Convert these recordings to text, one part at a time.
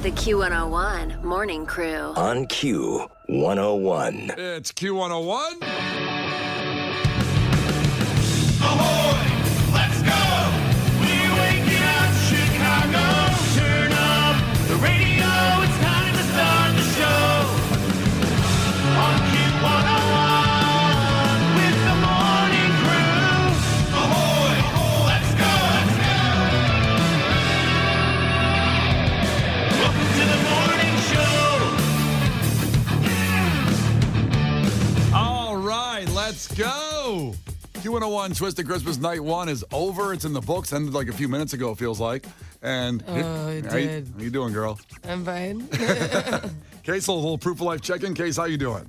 The Q101 Morning Crew. On Q101. It's Q101. Ahoy! Let's go! We're waking up Chicago. Turn up the radio. It's time to start the show. On Q101 with the Morning Crew. Ahoy! Let's go! Welcome to the morning show. All right, let's go. Q101 Twisted Christmas Night 1 is over. It's in the books. Ended like a few minutes ago, it feels like. And it did. How you doing, girl? I'm fine. Case, a little proof of life check-in. Case, how you doing?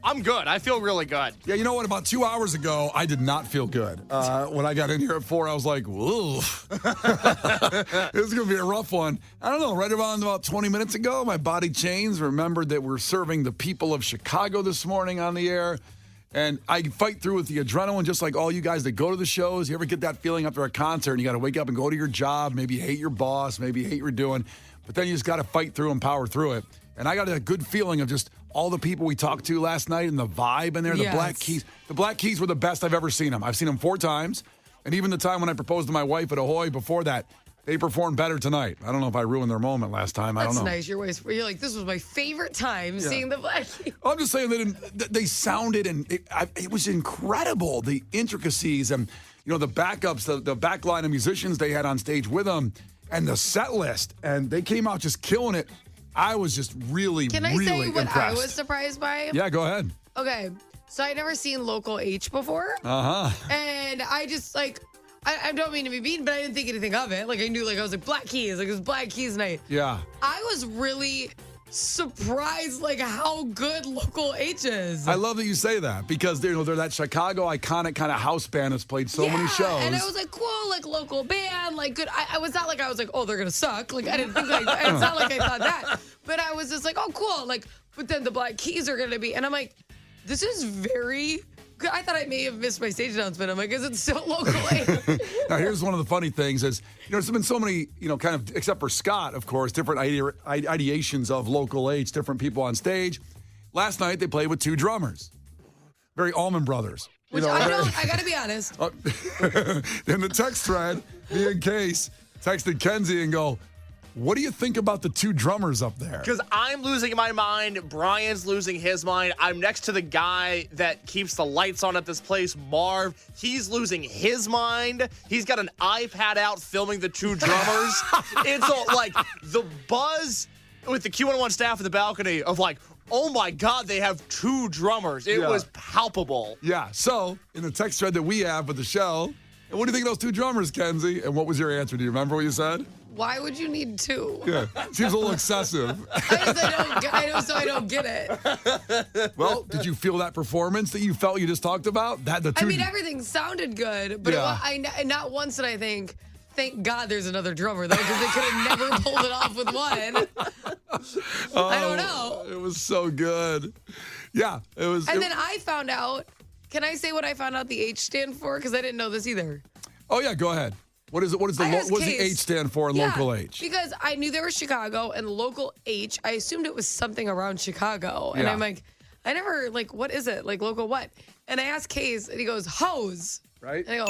I'm good. I feel really good. Yeah, you know what? About 2 hours ago, I did not feel good. When I got in here at 4, I was like, whoa. This is going to be a rough one. I don't know. Right around about 20 minutes ago, my body changed. Remembered that we're serving the people of Chicago this morning on the air. And I fight through with the adrenaline, just like all you guys that go to the shows. You ever get that feeling after a concert and you got to wake up and go to your job, maybe hate your boss, maybe hate what you're doing, but then you just got to fight through and power through it. And I got a good feeling of just all the people we talked to last night and the vibe in there, Yes. the Black Keys. The Black Keys were the best I've ever seen them. I've seen them 4 times. And even the time when I proposed to my wife at Ahoy before that, they performed better tonight. I don't know if I ruined their moment last time. I don't That's know. nice. You're like, this was my favorite time seeing the Black Keys. I'm just saying they sounded, and it was incredible, the intricacies and, you know, the backups, the back line of musicians they had on stage with them, and the set list. And they came out just killing it. I was just really, Can I really say what impressed. I was surprised by? Yeah, go ahead. Okay. So I'd never seen Local H before. Uh-huh. And I just I don't mean to be mean, but I didn't think anything of it. Like I knew, I was like, Black Keys, it was Black Keys night. Yeah. I was really surprised, how good Local H is. I love that you say that because they're that Chicago iconic kind of house band that's played so many shows. And I was like, cool, local band, good. I was not I was like, oh, they're gonna suck. I didn't think it's not like I thought that. But I was just like, oh, cool. But then the Black Keys are gonna be, and I'm like, this is very good. I thought I may have missed my stage announcement. I'm like, is it still Local H? Now, here's one of the funny things is, there's been so many, kind of, except for Scott, of course, different ideations of Local H, different people on stage. Last night, they played with 2 drummers. Very Allman Brothers. Which I gotta be honest. In the text thread, me and Case texted Kenzie and go, what do you think about the 2 drummers up there? Because I'm losing my mind. Brian's losing his mind. I'm next to the guy that keeps the lights on at this place, Marv. He's losing his mind. He's got an iPad out filming the 2 drummers. It's all the buzz with the Q101 staff at the balcony of oh my God, they have 2 drummers. It was palpable. Yeah, so in the text thread that we have with the show, what do you think of those 2 drummers, Kenzie? And what was your answer? Do you remember what you said? Why would you need 2? Yeah, seems a little excessive. I don't get it. Well, did you feel that performance that you felt you just talked about? Everything sounded good, but not once did I think, thank God there's another drummer, though, because they could have never pulled it off with one. I don't know. It was so good. Yeah, it was. And then I found out, can I say what I found out the H stand for? Because I didn't know this either. Oh, yeah, go ahead. What is it? What does the H stand for in Local H? Because I knew there was Chicago and Local H. I assumed it was something around Chicago. And I'm like, I never, what is it? Local what? And I asked Case, and he goes, hose. Right. And I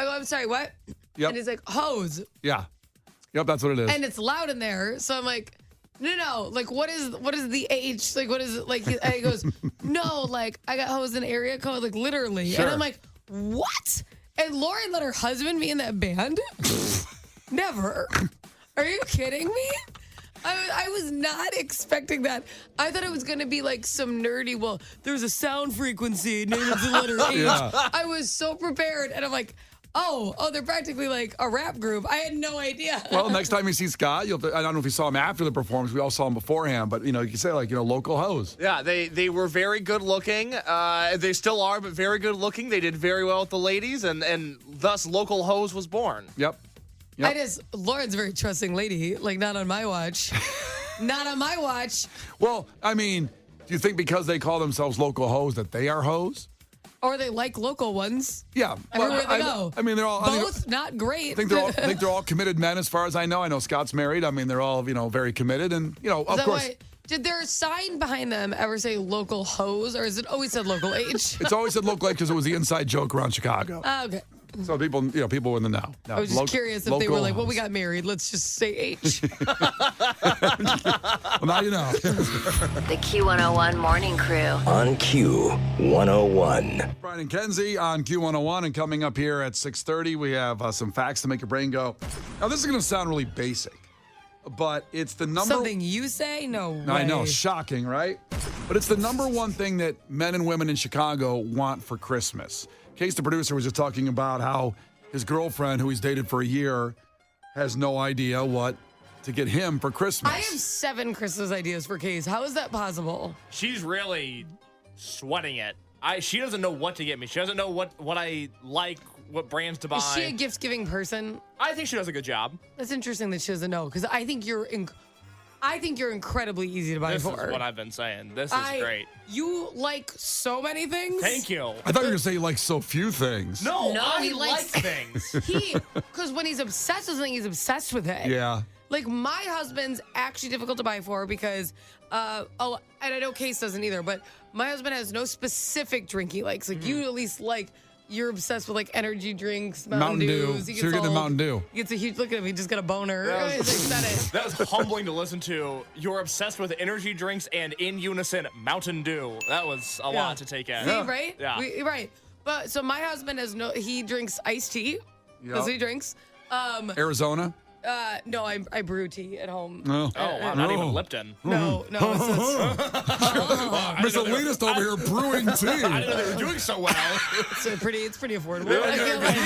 go, I'm sorry, what? Yep. And he's like, hose. Yeah. Yep, that's what it is. And it's loud in there. So I'm like, no. What is the H? What is it? And he goes, no, I got hose in area code, literally. Sure. And I'm like, what? And Lauren let her husband be in that band? Never. Are you kidding me? I was not expecting that. I thought it was going to be some nerdy, there's a sound frequency named the letter H. Yeah. I was so prepared. And I'm like, oh, they're practically a rap group. I had no idea. Well, next time you see Scott, I don't know if you saw him after the performance. We all saw him beforehand, but you can say Local hose. Yeah, they were very good looking. They still are, but very good looking. They did very well with the ladies, and thus Local Hose was born. Yep. Lauren's a very trusting lady. Not on my watch. Not on my watch. Well, do you think because they call themselves Local Hose that they are hoes? Or they like local ones. Yeah. Everywhere they go. I mean, they're all Both not great. I think they're all committed men, as far as I know. I know Scott's married. I mean, they're all very committed, and of course. Did their sign behind them ever say local hose, or has it always said local H? It's always said local because it was the inside joke around Chicago. Okay. So people in the know. I was just curious if they were like, well, we got married. Let's just say H. Well, now you know. The Q101 Morning Crew. On Q101. Brian and Kenzie on Q101, and coming up here at 6:30, we have some facts to make your brain go. Now, this is going to sound really basic, but it's the number. Something you say? No way. I know, shocking, right? But it's the number one thing that men and women in Chicago want for Christmas. Case, the producer, was just talking about how his girlfriend, who he's dated for a year, has no idea what to get him for Christmas. I have 7 Christmas ideas for Case. How is that possible? She's really sweating it. She doesn't know what to get me. She doesn't know what I like, what brands to buy. Is she a gift-giving person? I think she does a good job. That's interesting that she doesn't know, because I think you're incredibly easy to buy This for. is what I've been saying. This is great. You like so many things. Thank you. I thought you were going to say you like so few things. No, he I like likes things. Because when he's obsessed with something, he's obsessed with it. Yeah. Like, my husband's actually difficult to buy for because, and I know Case doesn't either, but my husband has no specific drink he likes. Like, you at least you're obsessed with energy drinks, Mountain Dews. So you're getting a Mountain Dew. He gets a huge look at him. He just got a boner. That was humbling to listen to. You're obsessed with energy drinks and in unison Mountain Dew. That was a lot to take in. See, right? Yeah. Right. But so my husband he drinks iced tea. Yep. That's what he drinks. Arizona? No, I brew tea at home. No. Oh, wow, not even Lipton. No. Miss Elitist over here brewing tea. I didn't know they were doing so well. It's pretty affordable. I feel like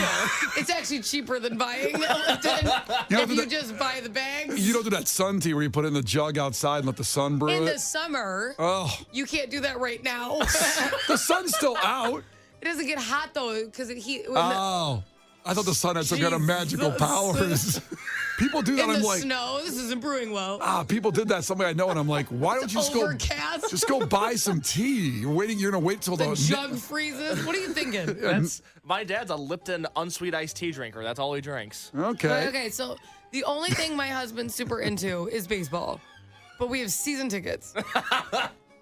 it's actually cheaper than buying Lipton if you just buy the bags. You don't do that sun tea where you put it in the jug outside and let the sun brew In it? the summer, you can't do that right now. The sun's still out. It doesn't get hot though because I thought the sun had some kind of magical powers. People do that. in I'm the like, snow. This isn't brewing well. people did that. Somebody I know, and I'm like, why don't you Overcast. just go buy some tea? You're gonna wait till The jug freezes. What are you thinking? My dad's a Lipton unsweet iced tea drinker. That's all he drinks. Okay. Okay, so the only thing my husband's super into is baseball, but we have season tickets.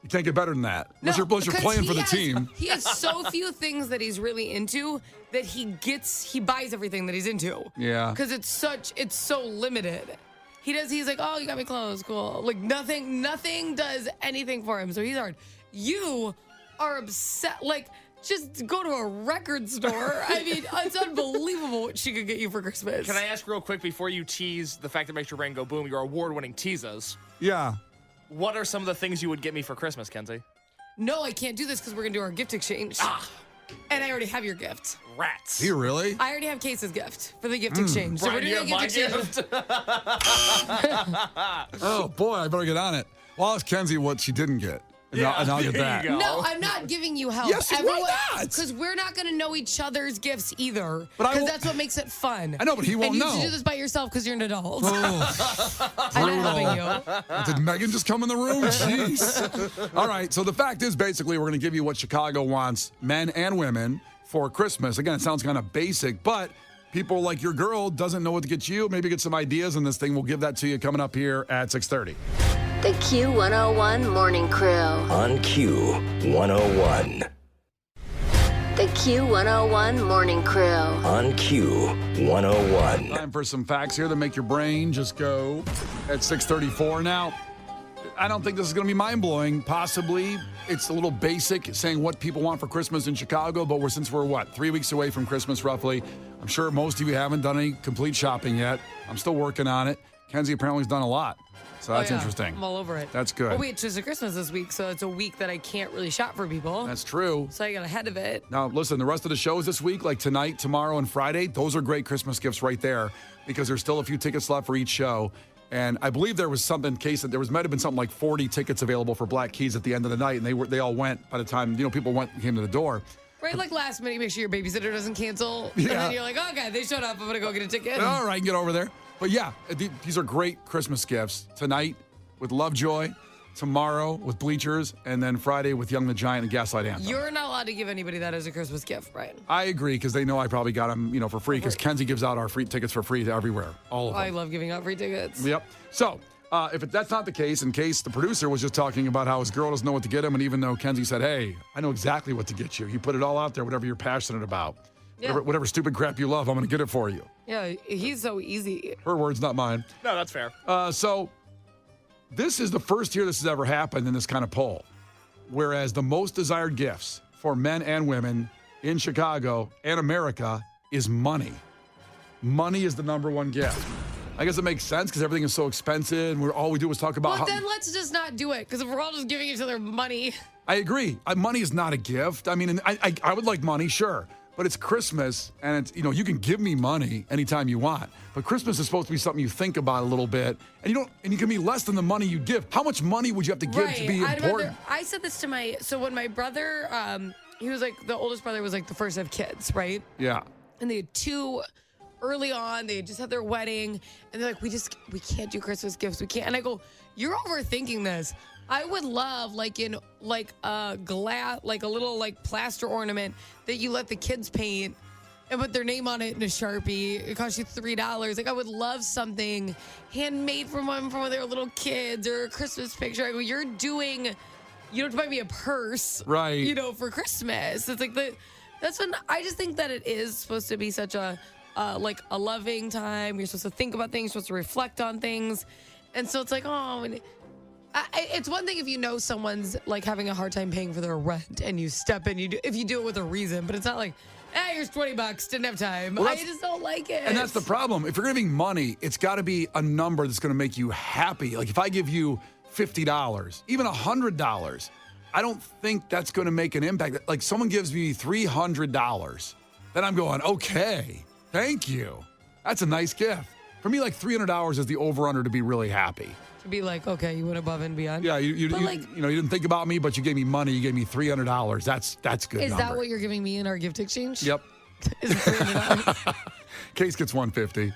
You can't get better than that. Unless you're playing for the team. He has so few things that he's really into that he buys everything that he's into. Yeah. Because it's so limited. He's like, oh, you got me clothes, cool. Like nothing does anything for him. So he's hard. You are upset. Like, just go to a record store. I mean, it's unbelievable what she could get you for Christmas. Can I ask real quick before you tease the fact that makes your brain go boom, your award-winning teases? Yeah. What are some of the things you would get me for Christmas, Kenzie? No, I can't do this because we're going to do our gift exchange. And I already have your gift. Rats. Do you really? I already have Case's gift for the gift exchange. So Brian, we're doing you a have gift my exchange. Oh boy, I better get on it. Well, I'll ask Kenzie what she didn't get, and I'll get there that. you go. No, I'm not giving you help. Yes, why not? Because we're not going to know each other's gifts either. But I Because will- that's what makes it fun. I know, but he won't and you know. should do this by yourself because you're an adult. Oh, I'm not helping you. did Megan just come in the room? Jeez. All right, so the fact is basically we're going to give you what Chicago wants, men and women, for Christmas. Again, it sounds kind of basic, but people like your girl doesn't know what to get you. Maybe get some ideas in this thing. We'll give that to you coming up here at 6:30. The Q101 Morning Crew. On Q101. The Q101 Morning Crew. On Q101. Time for some facts here that make your brain just go at 6:34 now. I don't think this is going to be mind-blowing. Possibly it's a little basic saying what people want for Christmas in Chicago, but since we're 3 weeks away from Christmas roughly, I'm sure most of you haven't done any complete shopping yet. I'm still working on it. Kenzie apparently has done a lot. So that's interesting. I'm all over it. That's good. Oh, wait, it's Christmas this week, so it's a week that I can't really shop for people. That's true. So I got ahead of it. Now, listen, the rest of the shows this week, like tonight, tomorrow, and Friday, those are great Christmas gifts right there because there's still a few tickets left for each show. And I believe there was something, might have been something like 40 tickets available for Black Keys at the end of the night, and they all went by the time, people came to the door. Right, like last minute, make sure your babysitter doesn't cancel. And then you're like, okay, they showed up. I'm going to go get a ticket. All right, get over there. But yeah, these are great Christmas gifts. Tonight with Lovejoy, tomorrow with Bleachers, and then Friday with Young the Giant and Gaslight Anthem. You're not allowed to give anybody that as a Christmas gift, Brian. I agree, because they know I probably got them, for free, because Kenzie gives out our free tickets for free to everywhere. All of them. I love giving out free tickets. Yep. So, if that's not the case, in case the producer was just talking about how his girl doesn't know what to get him, and even though Kenzie said, hey, I know exactly what to get you. You put it all out there, whatever you're passionate about. Yeah. Whatever stupid crap you love, I'm going to get it for you. Yeah, he's so easy. Her words, not mine. No, that's fair. So, this is the first year this has ever happened in this kind of poll. Whereas the most desired gifts for men and women in Chicago and America is money. Money is the number one gift. I guess it makes sense because everything is so expensive, and all we do is talk about Well, then let's just not do it, because if we're all just giving each other money. I agree. Money is not a gift. I mean, and I would like money, sure. But it's Christmas, and it's, you can give me money anytime you want. But Christmas is supposed to be something you think about a little bit, and you can be less than the money you give. How much money would you have to give to be important? I said this to when my brother, he was like, the oldest brother was like the first to have kids, right? Yeah. And they had two early on. They had just had their wedding, and they're like, we can't do Christmas gifts. We can't. And I go, you're overthinking this. I would love a glass, like a little like plaster ornament that you let the kids paint and put their name on it in a Sharpie. It costs you $3. Like, I would love something handmade from one of their little kids, or a Christmas picture. I go, you don't have to buy me a purse, right? For Christmas. It's like that's when I just think that it is supposed to be such a loving time. You're supposed to think about things, you're supposed to reflect on things, and so it's like, it's one thing if someone's like having a hard time paying for their rent and you step in, if you do it with a reason, but it's not like, here's $20, didn't have time. Well, I just don't like it. And that's the problem. If you're giving money, it's got to be a number that's going to make you happy. Like if I give you $50, even $100, I don't think that's going to make an impact. Like someone gives me $300, then I'm going, okay, thank you. That's a nice gift. For me, like $300 is the over-under to be really happy. To be like, okay, you went above and beyond. Yeah, you didn't think about me, but you gave me money. You gave me $300. That's good. Is number. that what you're giving me in our gift exchange? Yep. Is it $300? Case gets $150.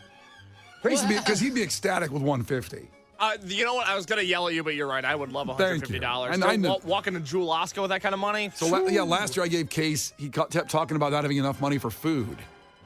Because he'd be ecstatic with $150. You know what? I was going to yell at you, but you're right. I would love $150. And I walk into Jewel Oscar with that kind of money. So, last year I gave Case, he kept talking about not having enough money for food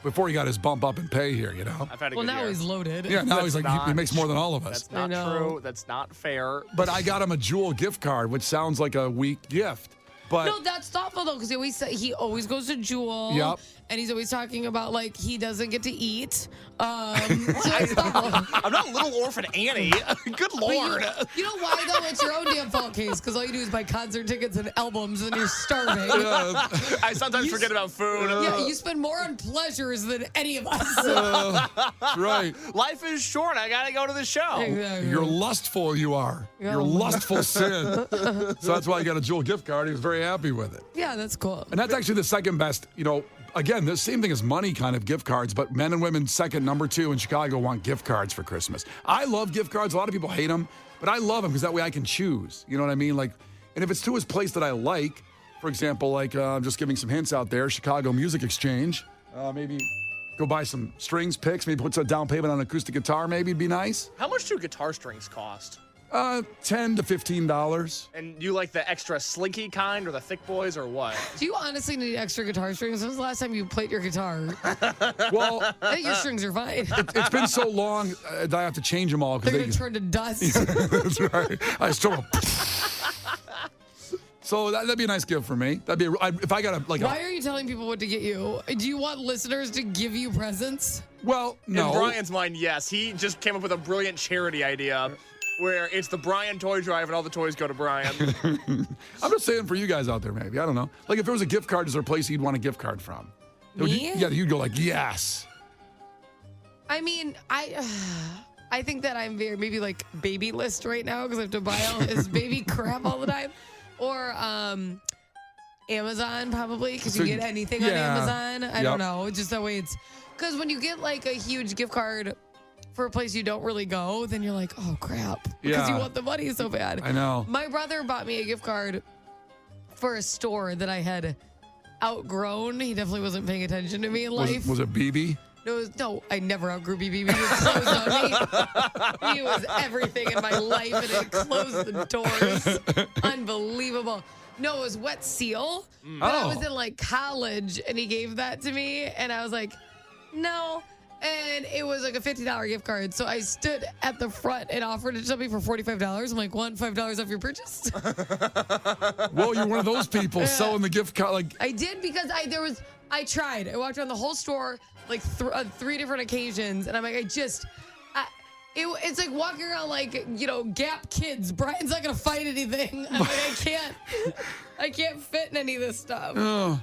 before he got his bump up in pay here, I've had a well, good now year. he's loaded. Yeah, now he's like, he makes more than all of us. That's not true. That's not fair. But I got him a Jewel gift card, which sounds like a weak gift. But No, that's thoughtful though, because he always goes to Jewel. Yep. And he's always talking about like he doesn't get to eat. So it's thoughtful. I'm not little orphan Annie. Good Lord. You know why though? It's your own damn fault, Case, because all you do is buy concert tickets and albums, and you're starving. I sometimes forget about food. Yeah, you spend more on pleasures than any of us. that's right. Life is short. I got to go to the show. Exactly. You're lustful, you are. Yeah. You're lustful sin. So that's why I got a Jewel gift card. He was very happy with it. Yeah, that's cool. And that's actually the second best, again, the same thing as money kind of gift cards, but men and women second, number two in Chicago want gift cards for Christmas. I love gift cards. A lot of people hate them, but I love them because that way I can choose. You know what I mean? Like, and if it's to his place that I like, for example, like I'm just giving some hints out there, Chicago Music Exchange, maybe go buy some strings picks, maybe put some down payment on an acoustic guitar, maybe it'd be nice. How much do guitar strings cost? $10 to $15. And you like the extra slinky kind or the thick boys or what? Do you honestly need extra guitar strings? When was the last time you played your guitar? Well, I think your strings are fine. it's been so long that I have to change them all. They're going to turn to dust. That's right. I still. So that'd be a nice gift for me. That'd be if I got a like. Why are you telling people what to get you? Do you want listeners to give you presents? Well, no. In Brian's mind, yes. He just came up with a brilliant charity idea where it's the Brian toy drive and all the toys go to Brian. I'm just saying for you guys out there, maybe. I don't know. Like if there was a gift card, is there a place you'd want a gift card from? Me? You'd go like, yes. I mean, I think that I'm very maybe like baby list right now because I have to buy all his baby crap all the time. Or Amazon probably because you get anything on Amazon. I don't know. Just that way it's because when you get like a huge gift card for a place you don't really go, then you're like, oh crap, because you want the money so bad. I know. My brother bought me a gift card for a store that I had outgrown. He definitely wasn't paying attention to me in life. Was it BB? No, I never outgrew BB. He was closed on me. He was everything in my life, and it closed the doors. Unbelievable. No, it was Wet Seal. But I was in like college, and he gave that to me, and I was like, no. And it was like a $50 gift card. So I stood at the front and offered it to somebody for $45. I'm like, want $5 off your purchase? Whoa, you're one of those people selling the gift card. Like, I did because I tried. I walked around the whole store like on 3 different occasions, and I'm like, it's like walking around like, Gap Kids. Brian's not gonna fight anything. I'm like, I can't fit in any of this stuff. oh,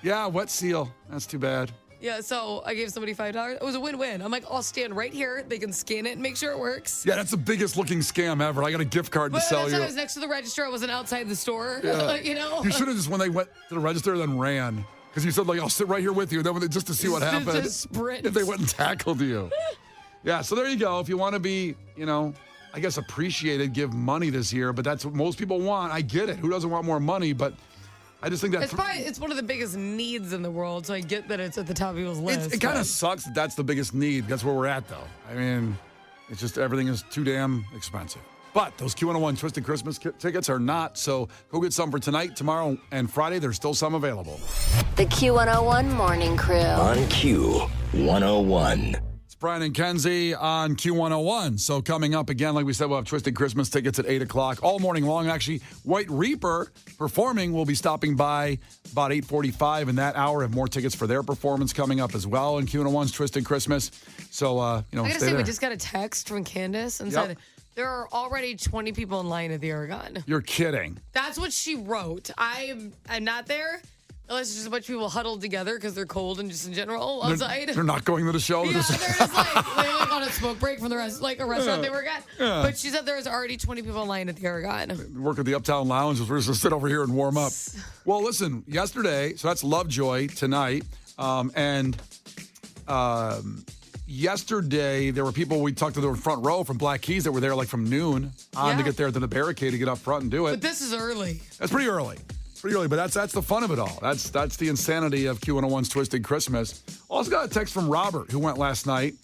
yeah, Wet Seal. That's too bad. Yeah, so I gave somebody $5. It was a win-win. I'm like, I'll stand right here. They can scan it and make sure it works. Yeah, that's the biggest looking scam ever. I got a gift card to sell that's you. why I was next to the register. I wasn't outside the store. Yeah. You should have just, when they went to the register, then ran. Because you said, like, I'll sit right here with you. Then just to see what happened. Just sprint. If they went and tackled you. Yeah, so there you go. If you want to be, I guess appreciated, give money this year. But that's what most people want. I get it. Who doesn't want more money? But I just think that it's one of the biggest needs in the world, so I get that it's at the top of people's list. It kind of sucks that that's the biggest need. That's where we're at, though. I mean, it's just everything is too damn expensive. But those Q101 Twisted Christmas tickets are not, so go get some for tonight, tomorrow, and Friday. There's still some available. The Q101 Morning Crew. On Q101. It's Brian and Kenzie on Q101. So coming up again, like we said, we'll have Twisted Christmas tickets at 8 o'clock all morning long. Actually, White Reaper performing will be stopping by about 8:45 in that hour. Have more tickets for their performance coming up as well in Q101's Twisted Christmas. So, I gotta stay say, there. we just got a text from Candace and said there are already 20 people in line at the Aragon. You're kidding. That's what she wrote. I'm not there. Unless it's just a bunch of people huddled together because they're cold and just in general outside. They're not going to the show. Yeah, they're just like on a smoke break from the rest, like a restaurant they work at. Yeah. But she said there's already 20 people in line at the Aragon. Work at the Uptown Lounge. We're just going to sit over here and warm up. Well, listen, yesterday, so that's Lovejoy tonight. Yesterday, there were people we talked to the front row from Black Keys that were there like from noon on to get there to the barricade to get up front and do it. But this is early. That's pretty early. But that's the fun of it all. That's the insanity of Q101's Twisted Christmas. Also got a text from Robert, who went last night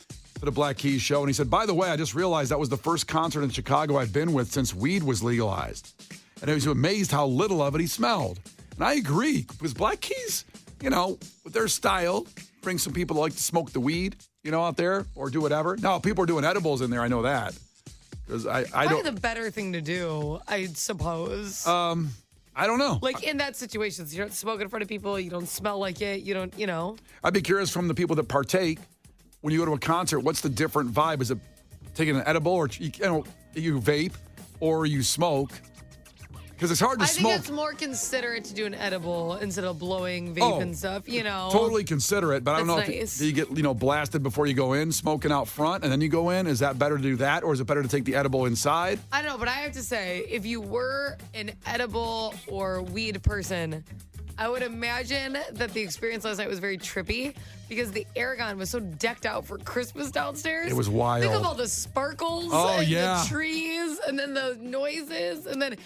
to the Black Keys show, and he said, by the way, I just realized that was the first concert in Chicago I've been with since weed was legalized. And I was amazed how little of it he smelled. And I agree, because Black Keys, with their style, bring some people that like to smoke the weed, out there, or do whatever. No, people are doing edibles in there, I know that. Because I Probably don't... the better thing to do, I suppose. I don't know. Like in that situation, so you don't smoke in front of people, you don't smell like it, you don't, I'd be curious from the people that partake, when you go to a concert, what's the different vibe? Is it taking an edible, or you vape, or you smoke? Because it's hard to smoke. I think it's more considerate to do an edible instead of blowing vape and stuff, Totally considerate, but I don't know nice. if you get blasted before you go in, smoking out front, and then you go in. Is that better to do that, or is it better to take the edible inside? I don't know, but I have to say, if you were an edible or weed person, I would imagine that the experience last night was very trippy because the Aragon was so decked out for Christmas downstairs. It was wild. Think of all the sparkles the trees and then the noises, and then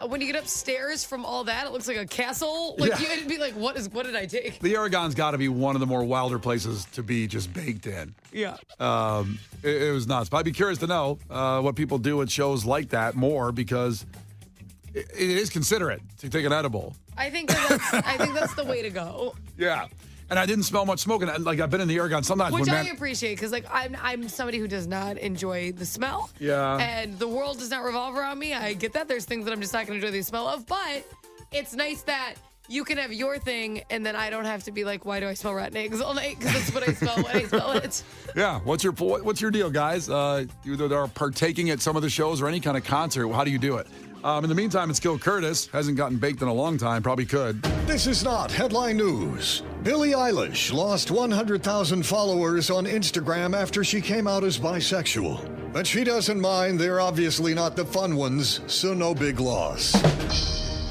when you get upstairs from all that, it looks like a castle. You'd be like, what did I take? The Aragon's got to be one of the more wilder places to be just baked in. Yeah. It was nuts. But I'd be curious to know what people do at shows like that more, because it is considerate to take an edible. I think that's the way to go. Yeah. And I didn't smell much smoke. And I've been in the Aragon sometimes. Which I appreciate, because I'm somebody who does not enjoy the smell. Yeah. And the world does not revolve around me. I get that. There's things that I'm just not going to enjoy the smell of. But it's nice that you can have your thing, and then I don't have to be like, why do I smell rotten eggs all night? Because that's what I smell when I smell it. Yeah. What's your deal, guys? You that are partaking at some of the shows or any kind of concert, how do you do it? In the meantime, it's Gil Curtis. Hasn't gotten baked in a long time. Probably could. This is not headline news. Billie Eilish lost 100,000 followers on Instagram after she came out as bisexual. But she doesn't mind. They're obviously not the fun ones, so no big loss.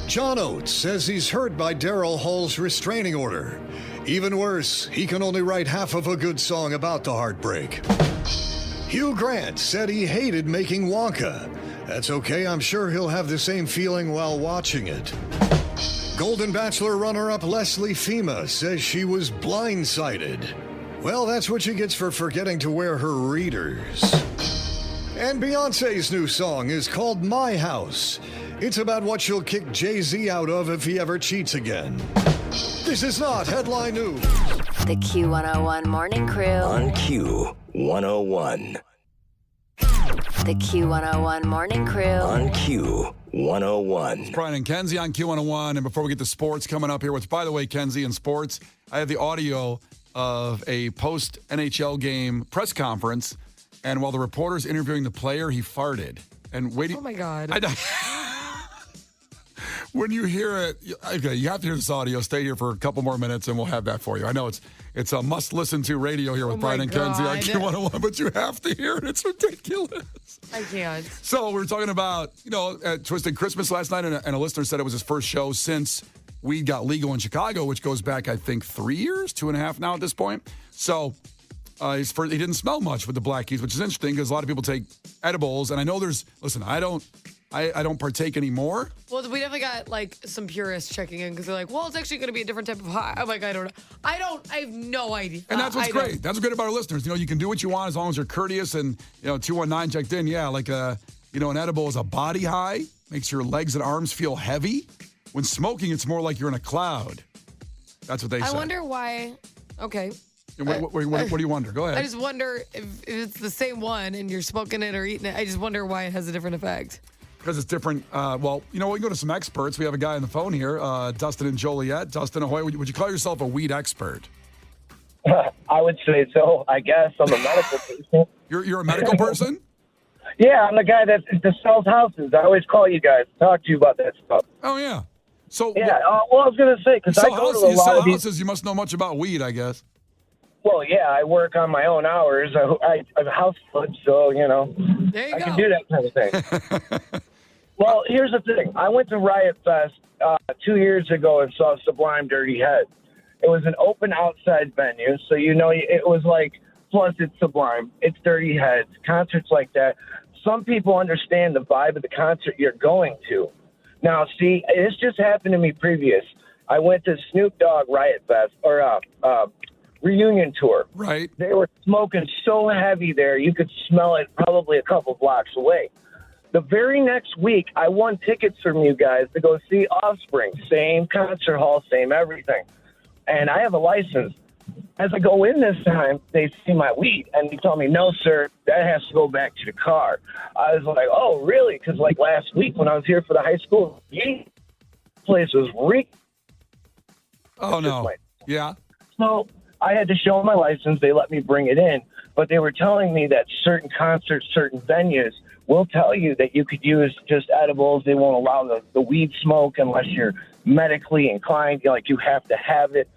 John Oates says he's hurt by Daryl Hall's restraining order. Even worse, he can only write half of a good song about the heartbreak. Hugh Grant said he hated making Wonka. That's okay, I'm sure he'll have the same feeling while watching it. Golden Bachelor runner-up Leslie Fema says she was blindsided. Well, that's what she gets for forgetting to wear her readers. And Beyonce's new song is called My House. It's about what she'll kick Jay-Z out of if he ever cheats again. This is not headline news. The Q101 Morning Crew. On Q101. The Q101 Morning Crew. On Q101. Brian and Kenzie on Q101. And before we get to sports coming up here, which, by the way, Kenzie, in sports, I have the audio of a post-NHL game press conference. And while the reporter's interviewing the player, he farted. And waiting. Oh, my God. When you hear it, okay, you have to hear this audio. Stay here for a couple more minutes, and we'll have that for you. I know it's a must-listen-to radio here with Brian and Kenzie on Q101, but you have to hear it. It's ridiculous. I can't. So we were talking about, Twisted Christmas last night, and a listener said it was his first show since weed got legal in Chicago, which goes back, I think, 3 years, 2.5 now at this point. So he didn't smell much with the Black Keys, which is interesting because a lot of people take edibles, and I know I don't partake anymore. Well, we definitely got like some purists checking in because they're like, well, it's actually going to be a different type of high. I'm like, I don't know. I have no idea. And that's what's great. That's what's great about our listeners. You can do what you want as long as you're courteous. And 219 checked in. Yeah, like an edible is a body high, makes your legs and arms feel heavy. When smoking, it's more like you're in a cloud. That's what they say. I wonder why. Okay. What do you wonder? Go ahead. I just wonder if it's the same one and you're smoking it or eating it. I just wonder why it has a different effect. Because it's different. We can go to some experts. We have a guy on the phone here, Dustin and Joliet. Dustin, ahoy. Would you call yourself a weed expert? I would say so. I guess I'm a medical person. You're a medical person? Yeah, I'm the guy that sells houses. I always call you guys to talk to you about that stuff. Oh, yeah. So yeah, I was going to say, because I go to a lot of houses, you must know much about weed, I guess. Well, yeah, I work on my own hours. I'm house flip, so, there you I go. can do that kind of thing. Well, here's the thing. I went to Riot Fest 2 years ago and saw Sublime Dirty Head. It was an open outside venue, so it was like, plus it's Sublime, it's Dirty Heads, concerts like that. Some people understand the vibe of the concert you're going to. Now, see, this just happened to me previous. I went to Snoop Dogg Riot Fest, or reunion tour. Right. They were smoking so heavy there, you could smell it probably a couple blocks away. The very next week, I won tickets from you guys to go see Offspring. Same concert hall, same everything. And I have a license. As I go in this time, they see my weed, and they tell me, no, sir, that has to go back to the car. I was like, oh, really? Because, like, last week when I was here for the high school, the place was Oh, no. Yeah. So I had to show my license. They let me bring it in. But they were telling me that certain concerts, certain venues will tell you that you could use just edibles. They won't allow the weed smoke unless you're medically inclined. You have to have it.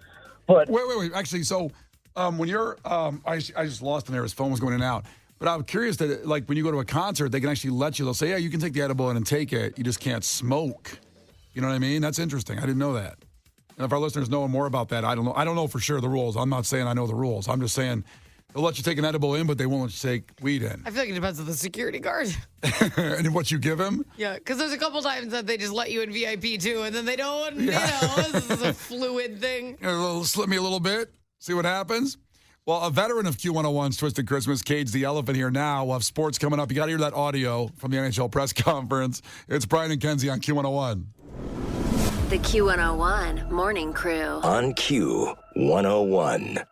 But wait. Actually, so when you're, I just lost him there. His phone was going in and out. But I'm curious that, like, when you go to a concert, they can actually let you. They'll say, yeah, you can take the edible in and take it. You just can't smoke. You know what I mean? That's interesting. I didn't know that. And if our listeners know more about that, I don't know. I don't know for sure the rules. I'm not saying I know the rules. I'm just saying they'll let you take an edible in, but they won't let you take weed in. I feel like it depends on the security guard. And what you give him? Yeah, because there's a couple times that they just let you in VIP too, and then they don't. This is a fluid thing. Slip me a little bit, see what happens. Well, a veteran of Q101's Twisted Christmas, Cage the Elephant here now. We'll have sports coming up. You got to hear that audio from the NHL press conference. It's Brian and Kenzie on Q101. The Q101 Morning Crew. On Q101.